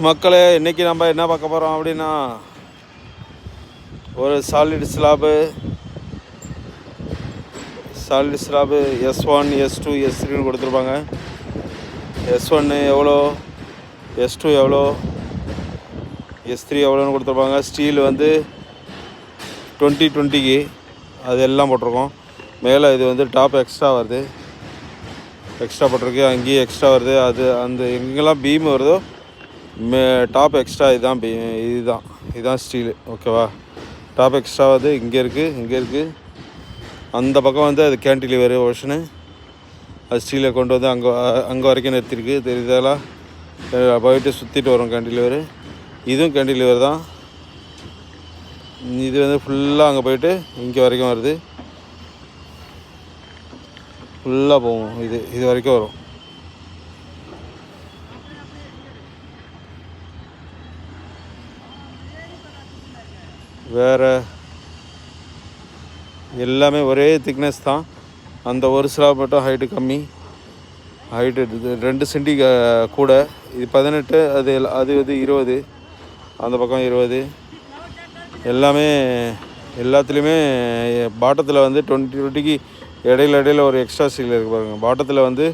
மக்களே, இன்றைக்கி நம்ம என்ன பார்க்க போகிறோம் அப்படின்னா, ஒரு சாலிட் ஸ்லாபு S1 S2 S3ன்னு கொடுத்துருப்பாங்க. S1 எவ்வளோ, S2 எவ்வளோ, S3 எவ்வளோன்னு கொடுத்துருப்பாங்க. ஸ்டீல் வந்து 2020க்கு அது எல்லாம் போட்டிருக்கோம். மேலே இது வந்து டாப் எக்ஸ்ட்ரா வருது, எக்ஸ்ட்ரா போட்டிருக்கு. அங்கேயும் எக்ஸ்ட்ரா வருது. அது அந்த எங்கெல்லாம் பீம் வருதோ டாப் எக்ஸ்ட்ரா இதுதான் ஸ்டீலு. ஓகேவா? டாப் எக்ஸ்ட்ரா வந்து இங்கே இருக்குது. அந்த பக்கம் வந்து அது கேன்டிலிவர் ஓஷனு, அது ஸ்டீலை கொண்டு வந்து அங்கே வரைக்கும் நிறுத்திருக்கு. தெரியுதாலாம், போயிட்டு சுற்றிட்டு வரும் கேன்டிலிவர். இதுவும் கேன்டிலிவர் தான். இது வந்து ஃபுல்லாக அங்கே போயிட்டு இங்கே வரைக்கும் வருது. ஃபுல்லாக போகும். இது வரைக்கும் வரும். வேறு எல்லாமே ஒரே திக்னஸ் தான். அந்த ஒரு ஸ்லாப் மட்டும் ஹைட்டு கம்மி, ஹைட்டு 2 சென்டி கூட. இது 18, அது வந்து 20, அந்த பக்கம் 20. எல்லாத்துலேயுமே பாட்டத்தில் வந்து 20க்கு இடையில ஒரு எக்ஸ்ட்ரா ஸ்டீல் இருக்குது பாருங்கள். பாட்டத்தில் வந்து